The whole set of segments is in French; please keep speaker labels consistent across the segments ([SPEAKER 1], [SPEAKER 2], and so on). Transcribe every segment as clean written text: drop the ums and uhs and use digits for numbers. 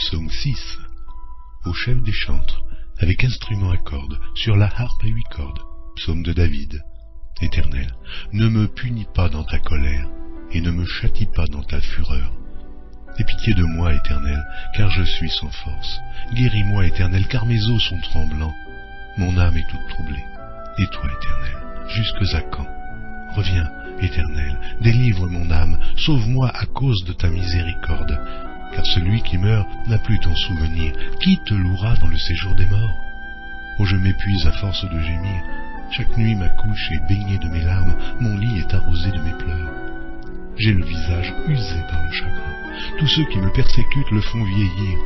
[SPEAKER 1] Psaume 6. Au chef des chantres, avec instrument à cordes, sur la harpe à 8 cordes. Psaume de David. Éternel, ne me punis pas dans ta colère, et ne me châtie pas dans ta fureur. Aie pitié de moi, Éternel, car je suis sans force. Guéris-moi, Éternel, car mes os sont tremblants. Mon âme est toute troublée. Et toi, Éternel, jusque à quand? Reviens, Éternel, délivre mon âme, sauve-moi à cause de ta miséricorde. Car celui qui meurt n'a plus ton souvenir. Qui te louera dans le séjour des morts? Oh, je m'épuise à force de gémir. Chaque nuit ma couche est baignée de mes larmes, mon lit est arrosé de mes pleurs. J'ai le visage usé par le chagrin. Tous ceux qui me persécutent le font vieillir.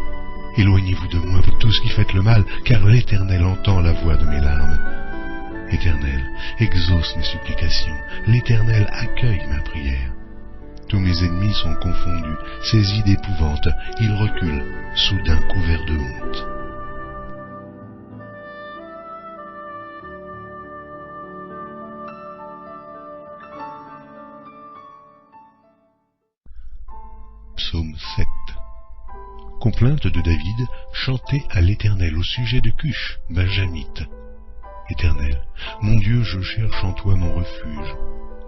[SPEAKER 1] Éloignez-vous de moi, vous tous qui faites le mal, car l'Éternel entend la voix de mes larmes. Éternel, exauce mes supplications. L'Éternel accueille ma prière. Tous mes ennemis sont confondus, saisis d'épouvante, ils reculent, soudain couverts de honte. Psaume 7. Complainte de David, chantée à l'Éternel au sujet de Cush, benjamite. Éternel, mon Dieu, je cherche en toi mon refuge.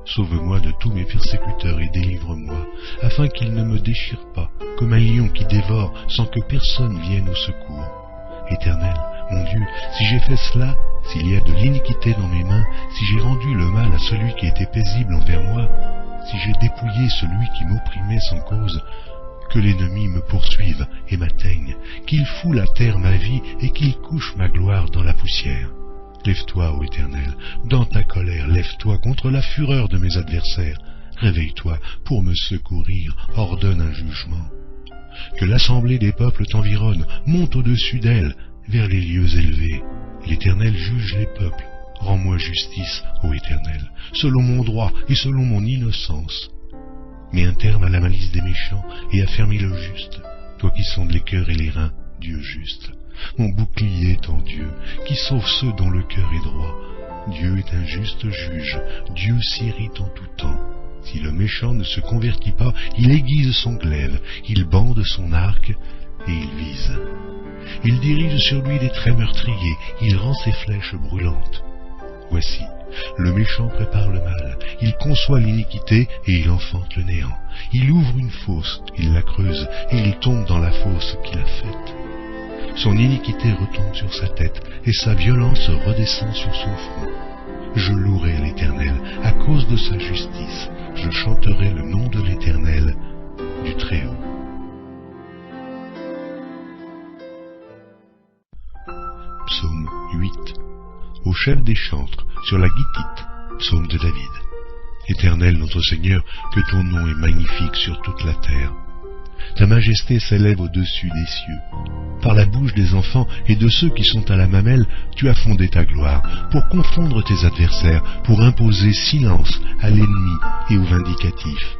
[SPEAKER 1] Sauve-moi de tous mes persécuteurs et délivre-moi, afin qu'ils ne me déchirent pas, comme un lion qui dévore sans que personne vienne au secours. Éternel, mon Dieu, si j'ai fait cela, s'il y a de l'iniquité dans mes mains, si j'ai rendu le mal à celui qui était paisible envers moi, si j'ai dépouillé celui qui m'opprimait sans cause, que l'ennemi me poursuive et m'atteigne, qu'il foule à terre ma vie et qu'il couche ma gloire dans la poussière. Lève-toi, ô Éternel, dans ta colère, lève-toi contre la fureur de mes adversaires. Réveille-toi pour me secourir, ordonne un jugement. Que l'assemblée des peuples t'environne, monte au-dessus d'elle, vers les lieux élevés. L'Éternel juge les peuples. Rends-moi justice, ô Éternel, selon mon droit et selon mon innocence. Mets un terme à la malice des méchants et affermis le juste, toi qui sondes les cœurs et les reins, Dieu juste. Mon bouclier est en Dieu, qui sauve ceux dont le cœur est droit. Dieu est un juste juge, Dieu s'irrite en tout temps. Si le méchant ne se convertit pas, il aiguise son glaive, il bande son arc et il vise. Il dirige sur lui des traits meurtriers, il rend ses flèches brûlantes. Voici, le méchant prépare le mal, il conçoit l'iniquité et il enfante le néant. Il ouvre une fosse, il la creuse et il tombe dans la fosse qu'il a faite. Son iniquité retombe sur sa tête, et sa violence redescend sur son front. Je louerai l'Éternel à cause de sa justice. Je chanterai le nom de l'Éternel, du Très-Haut. Psaume 8. Au chef des chantres, sur la guitite. Psaume de David. Éternel notre Seigneur, que ton nom est magnifique sur toute la terre. Ta majesté s'élève au-dessus des cieux. Par la bouche des enfants et de ceux qui sont à la mamelle, tu as fondé ta gloire, pour confondre tes adversaires, pour imposer silence à l'ennemi et au vindicatif.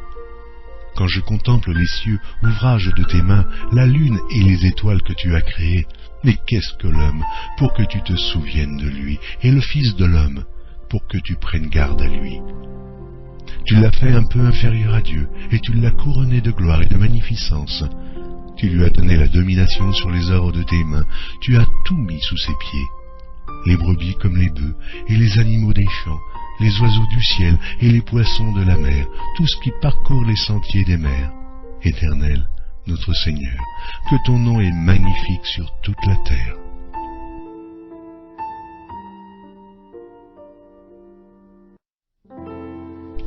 [SPEAKER 1] Quand je contemple les cieux, ouvrage de tes mains, la lune et les étoiles que tu as créées, mais qu'est-ce que l'homme, pour que tu te souviennes de lui, et le Fils de l'homme, pour que tu prennes garde à lui? Tu l'as fait un peu inférieur à Dieu, et tu l'as couronné de gloire et de magnificence. Tu lui as donné la domination sur les œuvres de tes mains, tu as tout mis sous ses pieds. Les brebis comme les bœufs, et les animaux des champs, les oiseaux du ciel et les poissons de la mer, tout ce qui parcourt les sentiers des mers. Éternel, notre Seigneur, que ton nom est magnifique sur toute la terre.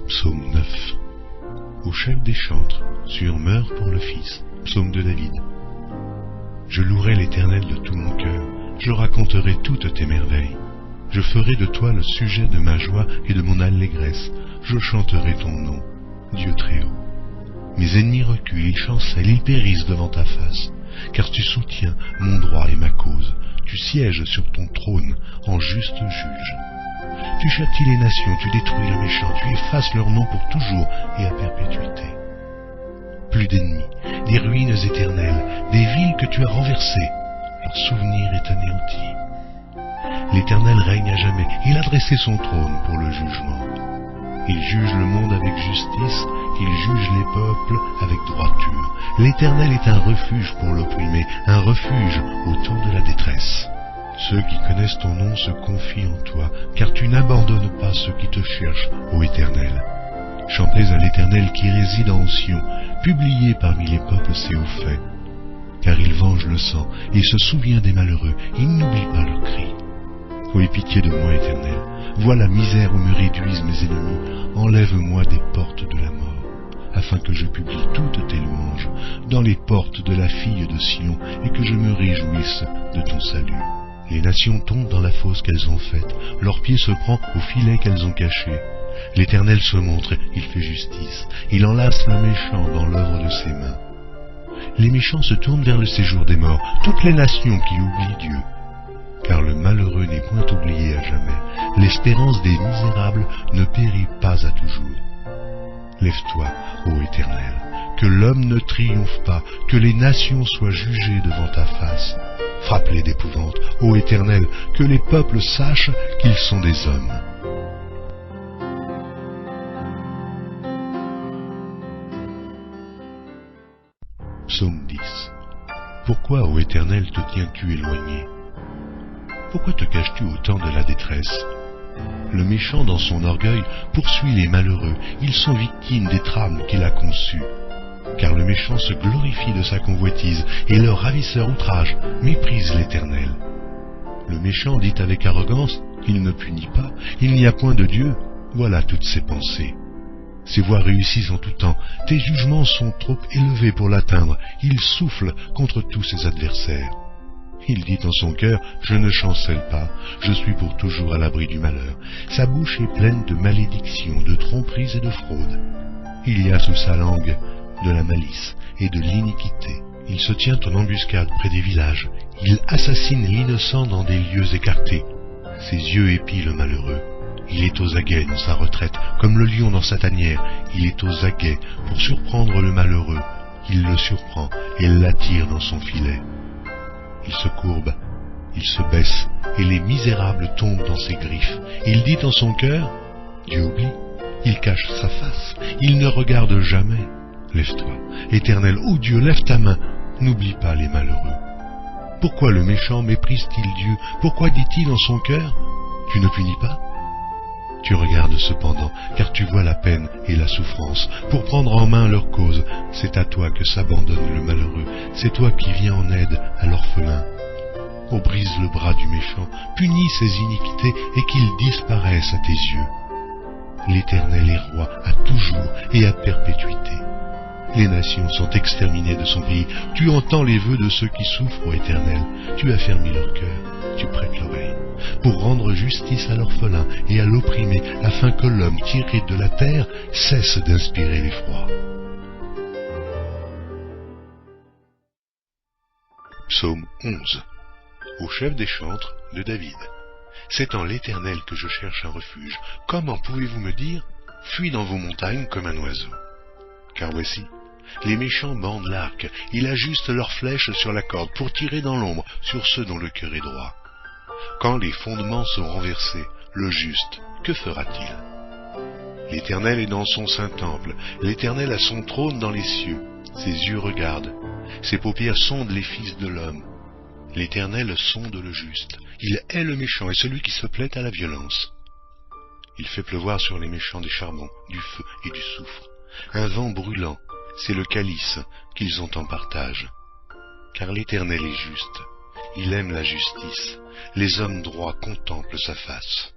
[SPEAKER 1] Psaume 9. Au chef des chantres, sur Meurs pour le Fils. Psaume de David. Je louerai l'Éternel de tout mon cœur, je raconterai toutes tes merveilles. Je ferai de toi le sujet de ma joie et de mon allégresse, je chanterai ton nom, Dieu Très-Haut. Mes ennemis reculent, ils chancellent, ils périssent devant ta face, car tu soutiens mon droit et ma cause, tu sièges sur ton trône en juste juge. Tu châties les nations, tu détruis le méchant, tu effaces leur nom pour toujours et à perpétuité. Plus d'ennemis, des ruines éternelles, des villes que tu as renversées, leur souvenir est anéanti. L'Éternel règne à jamais, il a dressé son trône pour le jugement. Il juge le monde avec justice, il juge les peuples avec droiture. L'Éternel est un refuge pour l'opprimé, un refuge au temps de la détresse. Ceux qui connaissent ton nom se confient en toi, car tu n'abandonnes pas ceux qui te cherchent, ô Éternel. Chantez à l'Éternel qui réside en Sion, publiez parmi les peuples ses hauts faits. Car il venge le sang et se souvient des malheureux, il n'oublie pas leurs cris. Ô aie pitié de moi, Éternel, vois la misère où me réduisent mes ennemis, enlève-moi des portes de la mort, afin que je publie toutes tes louanges dans les portes de la fille de Sion, et que je me réjouisse de ton salut. Les nations tombent dans la fosse qu'elles ont faite, leur pied se prend au filet qu'elles ont caché. L'Éternel se montre, il fait justice, il enlace le méchant dans l'œuvre de ses mains. Les méchants se tournent vers le séjour des morts, toutes les nations qui oublient Dieu. Car le malheureux n'est point oublié à jamais, l'espérance des misérables ne périt pas à toujours. Lève-toi, ô Éternel, que l'homme ne triomphe pas, que les nations soient jugées devant ta face. Frappe-les d'épouvante, ô Éternel, que les peuples sachent qu'ils sont des hommes. Psaume 10. Pourquoi, ô Éternel, te tiens-tu éloigné? Pourquoi te caches-tu au temps de la détresse? Le méchant, dans son orgueil, poursuit les malheureux. Ils sont victimes des trames qu'il a conçues. Car le méchant se glorifie de sa convoitise, et le ravisseur outrage méprise l'Éternel. Le méchant dit avec arrogance, il ne punit pas, il n'y a point de Dieu. Voilà toutes ses pensées. Ses voies réussissent en tout temps, tes jugements sont trop élevés pour l'atteindre, il souffle contre tous ses adversaires. Il dit en son cœur, je ne chancelle pas, je suis pour toujours à l'abri du malheur. Sa bouche est pleine de malédictions, de tromperies et de fraudes. Il y a sous sa langue de la malice et de l'iniquité. Il se tient en embuscade près des villages, il assassine l'innocent dans des lieux écartés. Ses yeux épient le malheureux. Il est aux aguets dans sa retraite, comme le lion dans sa tanière. Il est aux aguets pour surprendre le malheureux. Il le surprend et l'attire dans son filet. Il se courbe, il se baisse, et les misérables tombent dans ses griffes. Il dit en son cœur, Dieu oublie. Il cache sa face, il ne regarde jamais. Lève-toi, Éternel, ô Dieu, lève ta main, n'oublie pas les malheureux. Pourquoi le méchant méprise-t-il Dieu? Pourquoi dit-il en son cœur, tu ne punis pas? Tu regardes cependant, car tu vois la peine et la souffrance. Pour prendre en main leur cause, c'est à toi que s'abandonne le malheureux, c'est toi qui viens en aide à l'orphelin. Oh, brise le bras du méchant, punis ses iniquités et qu'ils disparaissent à tes yeux. L'Éternel est roi à toujours et à perpétuité. Les nations sont exterminées de son pays. Tu entends les vœux de ceux qui souffrent, ô Éternel. Tu as fermé leur cœur, tu prêtes l'oreille, pour rendre justice à l'orphelin et à l'opprimé, afin que l'homme tiré de la terre cesse d'inspirer l'effroi. Psaume 11. Au chef des chantres de David. C'est en l'Éternel que je cherche un refuge. Comment pouvez-vous me dire, fuis dans vos montagnes comme un oiseau? Car voici, les méchants bandent l'arc, ils ajustent leurs flèches sur la corde pour tirer dans l'ombre sur ceux dont le cœur est droit. Quand les fondements sont renversés, le juste, que fera-t-il? L'Éternel est dans son saint temple, l'Éternel a son trône dans les cieux, ses yeux regardent, ses paupières sondent les fils de l'homme. L'Éternel sonde le juste, il hait le méchant et celui qui se plaît à la violence. Il fait pleuvoir sur les méchants des charbons, du feu et du soufre. Un vent brûlant, c'est le calice qu'ils ont en partage. Car l'Éternel est juste, il aime la justice, les hommes droits contemplent sa face.